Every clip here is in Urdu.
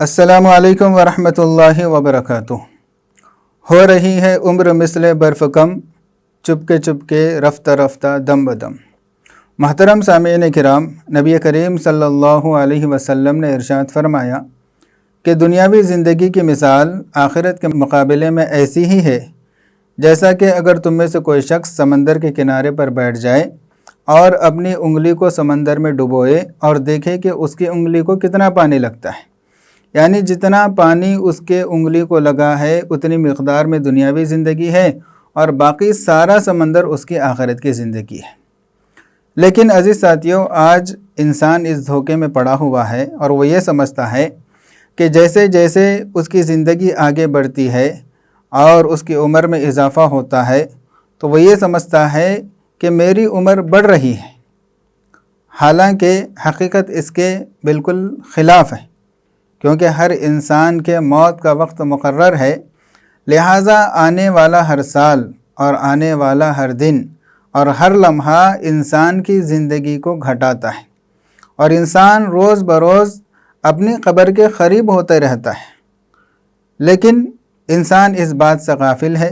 السلام علیکم ورحمۃ اللہ وبرکاتہ۔ ہو رہی ہے عمر مثل برف کم، چپکے رفتہ رفتہ دم بدم۔ محترم سامعین کرام، نبی کریم صلی اللہ علیہ وسلم نے ارشاد فرمایا کہ دنیاوی زندگی کی مثال آخرت کے مقابلے میں ایسی ہی ہے جیسا کہ اگر تم میں سے کوئی شخص سمندر کے کنارے پر بیٹھ جائے اور اپنی انگلی کو سمندر میں ڈبوئے اور دیکھے کہ اس کی انگلی کو کتنا پانی لگتا ہے، یعنی جتنا پانی اس کے انگلی کو لگا ہے اتنی مقدار میں دنیاوی زندگی ہے اور باقی سارا سمندر اس کی آخرت کی زندگی ہے۔ لیکن عزیز ساتھیوں، آج انسان اس دھوکے میں پڑا ہوا ہے اور وہ یہ سمجھتا ہے کہ جیسے جیسے اس کی زندگی آگے بڑھتی ہے اور اس کی عمر میں اضافہ ہوتا ہے تو وہ یہ سمجھتا ہے کہ میری عمر بڑھ رہی ہے، حالانکہ حقیقت اس کے بالکل خلاف ہے، کیونکہ ہر انسان کے موت کا وقت مقرر ہے، لہٰذا آنے والا ہر سال اور آنے والا ہر دن اور ہر لمحہ انسان کی زندگی کو گھٹاتا ہے اور انسان روز بروز اپنی قبر کے قریب ہوتے رہتا ہے۔ لیکن انسان اس بات سے غافل ہے،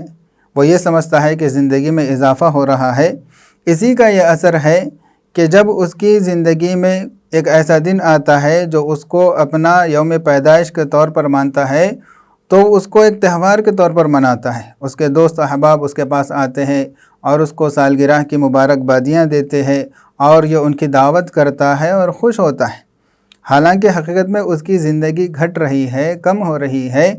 وہ یہ سمجھتا ہے کہ زندگی میں اضافہ ہو رہا ہے۔ اسی کا یہ اثر ہے کہ جب اس کی زندگی میں ایک ایسا دن آتا ہے جو اس کو اپنا یوم پیدائش کے طور پر مانتا ہے تو اس کو ایک تہوار کے طور پر مناتا ہے۔ اس کے دوست احباب اس کے پاس آتے ہیں اور اس کو سالگرہ کی مبارکبادیاں دیتے ہیں اور یہ ان کی دعوت کرتا ہے اور خوش ہوتا ہے، حالانکہ حقیقت میں اس کی زندگی گھٹ رہی ہے، کم ہو رہی ہے۔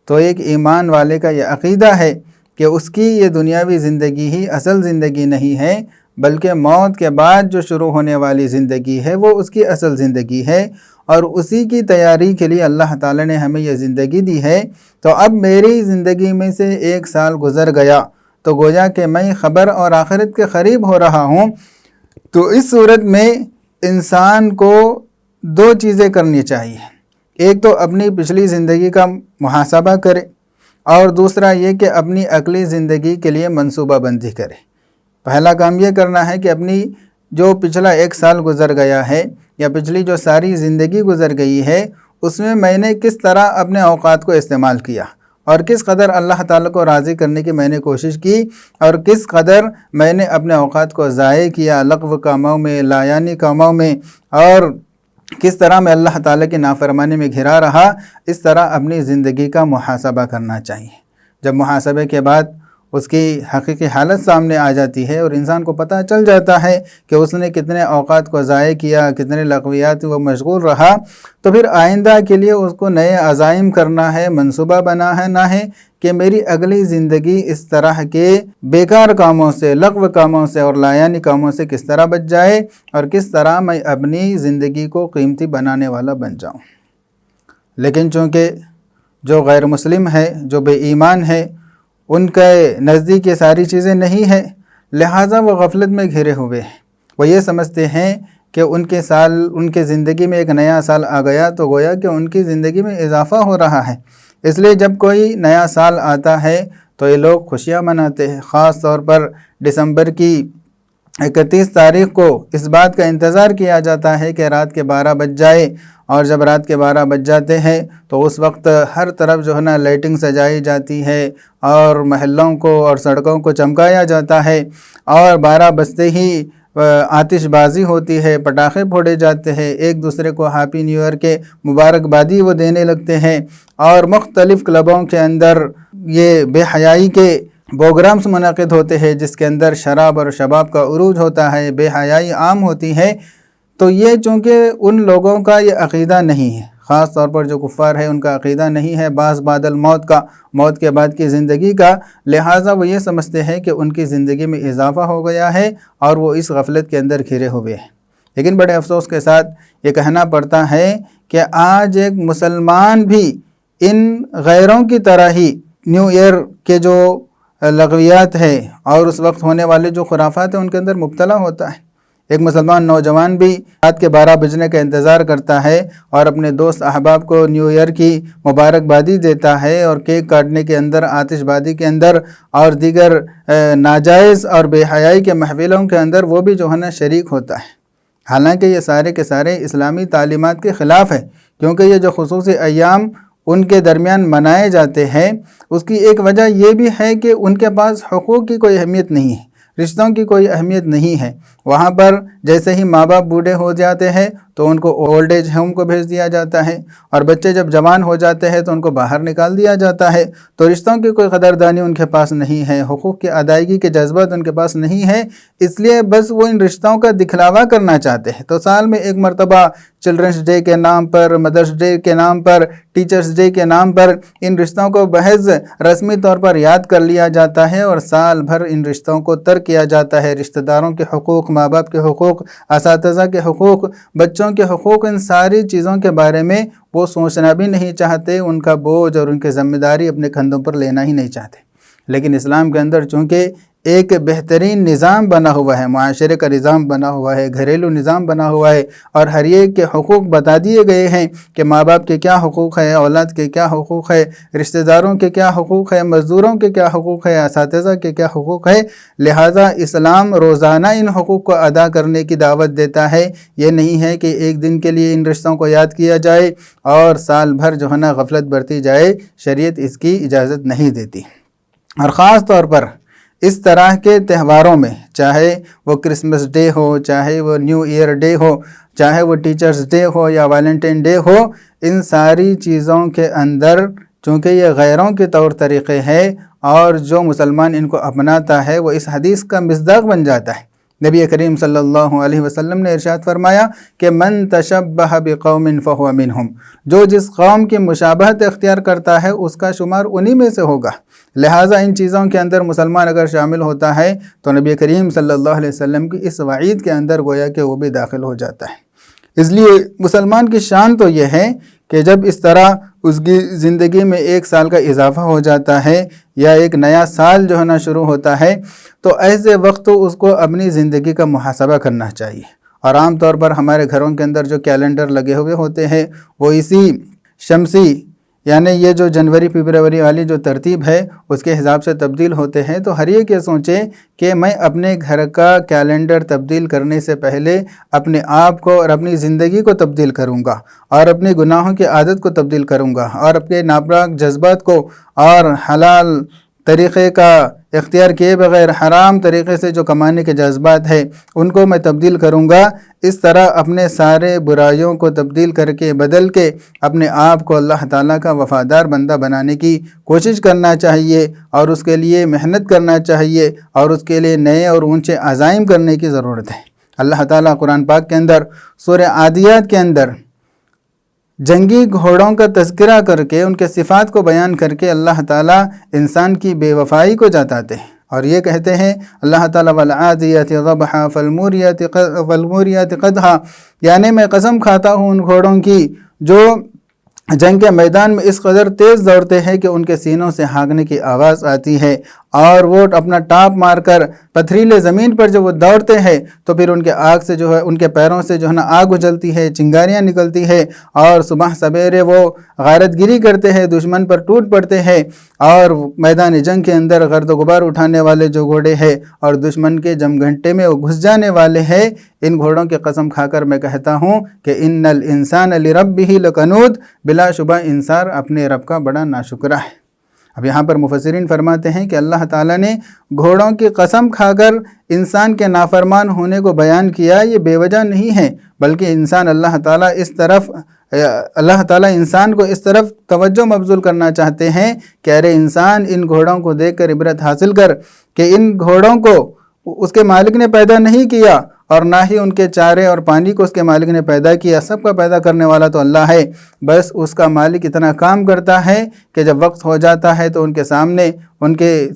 تو ایک ایمان والے کا یہ عقیدہ ہے کہ اس کی یہ دنیاوی زندگی ہی اصل زندگی نہیں ہے، بلکہ موت کے بعد جو شروع ہونے والی زندگی ہے وہ اس کی اصل زندگی ہے، اور اسی کی تیاری کے لیے اللہ تعالی نے ہمیں یہ زندگی دی ہے۔ تو اب میری زندگی میں سے 1 سال گزر گیا تو گویا کہ میں خبر اور آخرت کے قریب ہو رہا ہوں۔ تو اس صورت میں انسان کو 2 چیزیں کرنی چاہیے، ایک تو اپنی پچھلی زندگی کا محاسبہ کرے اور دوسرا یہ کہ اپنی اگلی زندگی کے لیے منصوبہ بندی کرے۔ پہلا کام یہ کرنا ہے کہ اپنی جو پچھلا 1 سال گزر گیا ہے یا پچھلی جو ساری زندگی گزر گئی ہے اس میں نے کس طرح اپنے اوقات کو استعمال کیا اور کس قدر اللہ تعالیٰ کو راضی کرنے کی میں نے کوشش کی اور کس قدر میں نے اپنے اوقات کو ضائع کیا لغو کاموں میں، لایانی کاموں میں، اور کس طرح میں اللہ تعالیٰ کی نافرمانی میں گھرا رہا۔ اس طرح اپنی زندگی کا محاسبہ کرنا چاہیے۔ جب محاسبے کے بعد اس کی حقیقی حالت سامنے آ جاتی ہے اور انسان کو پتہ چل جاتا ہے کہ اس نے کتنے اوقات کو ضائع کیا، کتنے لغویات وہ مشغول رہا، تو پھر آئندہ کے لیے اس کو نئے عزائم کرنا ہے، منصوبہ بنانا ہے کہ میری اگلی زندگی اس طرح کے بیکار کاموں سے، لغو کاموں سے اور لایانی کاموں سے کس طرح بچ جائے اور کس طرح میں اپنی زندگی کو قیمتی بنانے والا بن جاؤں۔ لیکن چونکہ جو غیر مسلم ہے، جو بے ایمان ہے، ان کے نزدیک یہ ساری چیزیں نہیں ہیں، لہٰذا وہ غفلت میں گھرے ہوئے ہیں۔ وہ یہ سمجھتے ہیں کہ ان کے زندگی میں ایک نیا سال آ گیا تو گویا کہ ان کی زندگی میں اضافہ ہو رہا ہے، اس لیے جب کوئی نیا سال آتا ہے تو یہ لوگ خوشیاں مناتے ہیں۔ خاص طور پر دسمبر کی 31 تاریخ کو اس بات کا انتظار کیا جاتا ہے کہ رات کے 12 بج جائے، اور جب رات کے 12 بج جاتے ہیں تو اس وقت ہر طرف جو ہے نا لائٹنگ سجائی جاتی ہے اور محلوں کو اور سڑکوں کو چمکایا جاتا ہے، اور 12 بجتے ہی آتش بازی ہوتی ہے، پٹاخے پھوڑے جاتے ہیں، ایک دوسرے کو ہیپی نیو ایئر کے مبارکبادی وہ دینے لگتے ہیں، اور مختلف کلبوں کے اندر یہ بے حیائی کے پروگرامز منعقد ہوتے ہیں جس کے اندر شراب اور شباب کا عروج ہوتا ہے، بے حیائی عام ہوتی ہے۔ تو یہ چونکہ ان لوگوں کا یہ عقیدہ نہیں ہے، خاص طور پر جو کفار ہے ان کا عقیدہ نہیں ہے بعض بعد الموت کا، موت کے بعد کی زندگی کا، لہٰذا وہ یہ سمجھتے ہیں کہ ان کی زندگی میں اضافہ ہو گیا ہے اور وہ اس غفلت کے اندر گھرے ہوئے ہیں۔ لیکن بڑے افسوس کے ساتھ یہ کہنا پڑتا ہے کہ آج ایک مسلمان بھی ان غیروں کی طرح ہی نیو ایئر کے جو لغویات ہے اور اس وقت ہونے والے جو خرافات ہیں ان کے اندر مبتلا ہوتا ہے۔ ایک مسلمان نوجوان بھی رات کے 12 بجنے کا انتظار کرتا ہے اور اپنے دوست احباب کو نیو ایئر کی مبارکبادی دیتا ہے اور کیک کاٹنے کے اندر، آتش بازی کے اندر اور دیگر ناجائز اور بے حیائی کے محفلوں کے اندر وہ بھی جو ہے نا شریک ہوتا ہے، حالانکہ یہ سارے کے سارے اسلامی تعلیمات کے خلاف ہے، کیونکہ یہ جو خصوصی ایام ان کے درمیان منائے جاتے ہیں، اس کی ایک وجہ یہ بھی ہے کہ ان کے پاس حقوق کی کوئی اہمیت نہیں ہے، رشتوں کی کوئی اہمیت نہیں ہے۔ وہاں پر جیسے ہی ماں باپ بوڑھے ہو جاتے ہیں تو ان کو اولڈ ایج ہوم کو بھیج دیا جاتا ہے، اور بچے جب جوان ہو جاتے ہیں تو ان کو باہر نکال دیا جاتا ہے۔ تو رشتوں کی کوئی قدردانی ان کے پاس نہیں ہے، حقوق کی ادائیگی کے جذبات ان کے پاس نہیں ہے، اس لیے بس وہ ان رشتوں کا دکھلاوا کرنا چاہتے ہیں۔ تو سال میں ایک مرتبہ چلڈرنس ڈے کے نام پر، مدرس ڈے کے نام پر، ٹیچرز ڈے کے نام پر ان رشتوں کو محض رسمی طور پر یاد کر لیا جاتا ہے، اور سال بھر ان رشتوں کو ترک کیا جاتا ہے۔ رشتہ داروں کے حقوق، ماں باپ کے حقوق، اساتذہ کے حقوق، بچوں کے حقوق، ان ساری چیزوں کے بارے میں وہ سوچنا بھی نہیں چاہتے، ان کا بوجھ اور ان کی ذمہ داری اپنے کندھوں پر لینا ہی نہیں چاہتے۔ لیکن اسلام کے اندر چونکہ ایک بہترین نظام بنا ہوا ہے، معاشرے کا نظام بنا ہوا ہے، گھریلو نظام بنا ہوا ہے، اور ہر ایک کے حقوق بتا دیے گئے ہیں کہ ماں باپ کے کیا حقوق ہے، اولاد کے کیا حقوق ہے، رشتہ داروں کے کیا حقوق ہے، مزدوروں کے کیا حقوق ہے، اساتذہ کے کیا حقوق ہے۔ لہٰذا اسلام روزانہ ان حقوق کو ادا کرنے کی دعوت دیتا ہے۔ یہ نہیں ہے کہ ایک دن کے لیے ان رشتوں کو یاد کیا جائے اور سال بھر جو ہے نا غفلت برتی جائے، شریعت اس کی اجازت نہیں دیتی۔ اور خاص طور پر اس طرح کے تہواروں میں، چاہے وہ کرسمس ڈے ہو، چاہے وہ نیو ایئر ڈے ہو، چاہے وہ ٹیچرز ڈے ہو یا ویلنٹائن ڈے ہو، ان ساری چیزوں کے اندر چونکہ یہ غیروں کے طور طریقے ہیں، اور جو مسلمان ان کو اپناتا ہے وہ اس حدیث کا مصداق بن جاتا ہے۔ نبی کریم صلی اللہ علیہ وسلم نے ارشاد فرمایا کہ من تشبہ بقوم فہو منہم، جو جس قوم کی مشابہت اختیار کرتا ہے اس کا شمار انہی میں سے ہوگا۔ لہٰذا ان چیزوں کے اندر مسلمان اگر شامل ہوتا ہے تو نبی کریم صلی اللہ علیہ وسلم کی اس وعید کے اندر گویا کہ وہ بھی داخل ہو جاتا ہے۔ اس لیے مسلمان کی شان تو یہ ہے کہ جب اس طرح اس کی زندگی میں ایک سال کا اضافہ ہو جاتا ہے یا ایک نیا سال جو ہے نا شروع ہوتا ہے، تو ایسے وقت اس کو اپنی زندگی کا محاسبہ کرنا چاہیے۔ اور عام طور پر ہمارے گھروں کے اندر جو کیلنڈر لگے ہوئے ہوتے ہیں وہ اسی شمسی، یعنی یہ جو جنوری فروری والی جو ترتیب ہے اس کے حساب سے تبدیل ہوتے ہیں۔ تو ہر ایک یہ سوچے کہ میں اپنے گھر کا کیلنڈر تبدیل کرنے سے پہلے اپنے آپ کو اور اپنی زندگی کو تبدیل کروں گا، اور اپنے گناہوں کی عادت کو تبدیل کروں گا، اور اپنے ناپاک جذبات کو اور حلال طریقے کا اختیار کیے بغیر حرام طریقے سے جو کمانے کے جذبات ہیں ان کو میں تبدیل کروں گا۔ اس طرح اپنے سارے برائیوں کو تبدیل کر کے بدل کے اپنے آپ کو اللہ تعالیٰ کا وفادار بندہ بنانے کی کوشش کرنا چاہیے، اور اس کے لیے محنت کرنا چاہیے، اور اس کے لیے نئے اور اونچے عزائم کرنے کی ضرورت ہے۔ اللہ تعالیٰ قرآن پاک کے اندر سورہ عادیات کے اندر جنگی گھوڑوں کا تذکرہ کر کے ان کے صفات کو بیان کر کے اللہ تعالیٰ انسان کی بے وفائی کو جتاتے ہیں، اور یہ کہتے ہیں اللہ تعالیٰ والعادیات ضبحا فالموریات قدحا، یعنی میں قسم کھاتا ہوں ان گھوڑوں کی جو جنگ کے میدان میں اس قدر تیز دوڑتے ہیں کہ ان کے سینوں سے ہانکنے کی آواز آتی ہے، اور وہ اپنا ٹاپ مار کر پتھریلے زمین پر جب وہ دوڑتے ہیں تو پھر ان کے آگ سے جو ہے ان کے پیروں سے جو ہے نا آگ اجلتی ہے، چنگاریاں نکلتی ہے، اور صبح سویرے وہ غارت گیری کرتے ہیں، دشمن پر ٹوٹ پڑتے ہیں، اور میدان جنگ کے اندر گرد و غبار اٹھانے والے جو گھوڑے ہیں اور دشمن کے جم گھنٹے میں وہ گھس جانے والے ہیں، ان گھوڑوں کی قسم کھا کر میں کہتا ہوں کہ ان الانسان لربہ لکنود، بلا شبہ انسان اپنے رب کا بڑا ناشکرا ہے۔ اب یہاں پر مفسرین فرماتے ہیں کہ اللہ تعالیٰ نے گھوڑوں کی قسم کھا کر انسان کے نافرمان ہونے کو بیان کیا، یہ بے وجہ نہیں ہے، بلکہ اللہ تعالیٰ انسان کو اس طرف توجہ مبذول کرنا چاہتے ہیں کہ ارے انسان ان گھوڑوں کو دیکھ کر عبرت حاصل کر کہ ان گھوڑوں کو اس کے مالک نے پیدا نہیں کیا، اور نہ ہی ان کے چارے اور پانی کو اس کے مالک نے پیدا کیا، سب کا پیدا کرنے والا تو اللہ ہے، بس اس کا مالک اتنا کام کرتا ہے کہ جب وقت ہو جاتا ہے تو ان کے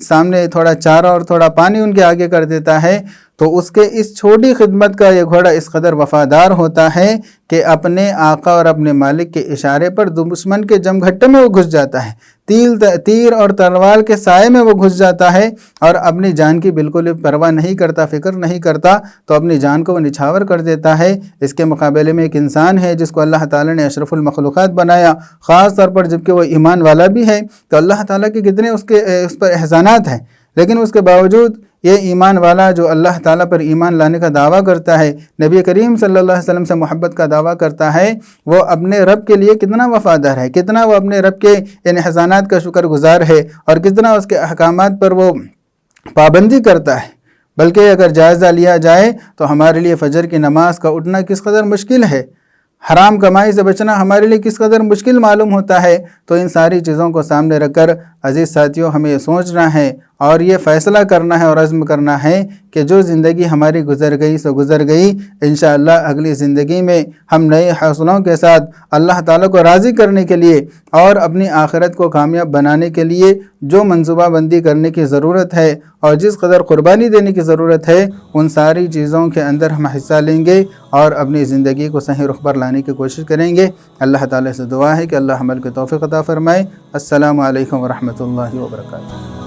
سامنے تھوڑا چارہ اور تھوڑا پانی ان کے آگے کر دیتا ہے، تو اس کے اس چھوٹی خدمت کا یہ گھوڑا اس قدر وفادار ہوتا ہے کہ اپنے آقا اور اپنے مالک کے اشارے پر دشمن کے جم گھٹے میں وہ گھس جاتا ہے، تیر اور تلوار کے سائے میں وہ گھس جاتا ہے، اور اپنی جان کی بالکل پرواہ نہیں کرتا، فکر نہیں کرتا، تو اپنی جان کو وہ نچھاور کر دیتا ہے۔ اس کے مقابلے میں ایک انسان ہے جس کو اللہ تعالیٰ نے اشرف المخلوقات بنایا، خاص طور پر جبکہ وہ ایمان والا بھی ہے، تو اللہ تعالیٰ کے کتنے اس پر احسانات ہیں۔ لیکن اس کے باوجود یہ ایمان والا جو اللہ تعالیٰ پر ایمان لانے کا دعویٰ کرتا ہے، نبی کریم صلی اللہ علیہ وسلم سے محبت کا دعویٰ کرتا ہے، وہ اپنے رب کے لیے کتنا وفادار ہے، کتنا وہ اپنے رب کے ان احسانات کا شکر گزار ہے، اور کتنا اس کے احکامات پر وہ پابندی کرتا ہے۔ بلکہ اگر جائزہ لیا جائے تو ہمارے لیے فجر کی نماز کا اٹھنا کس قدر مشکل ہے، حرام کمائی سے بچنا ہمارے لیے کس قدر مشکل معلوم ہوتا ہے۔ تو ان ساری چیزوں کو سامنے رکھ کر عزیز ساتھیوں ہمیں یہ سوچنا ہے اور یہ فیصلہ کرنا ہے اور عزم کرنا ہے کہ جو زندگی ہماری گزر گئی سو گزر گئی، انشاءاللہ اگلی زندگی میں ہم نئے حوصلوں کے ساتھ اللہ تعالیٰ کو راضی کرنے کے لیے اور اپنی آخرت کو کامیاب بنانے کے لیے جو منصوبہ بندی کرنے کی ضرورت ہے اور جس قدر قربانی دینے کی ضرورت ہے، ان ساری چیزوں کے اندر ہم حصہ لیں گے اور اپنی زندگی کو صحیح رخ پر لانے کی کوشش کریں گے۔ اللہ تعالیٰ سے دعا ہے کہ اللہ عمل کی توفیق عطا فرمائے۔ السلام علیکم ورحمۃ اللہ وبرکاتہ۔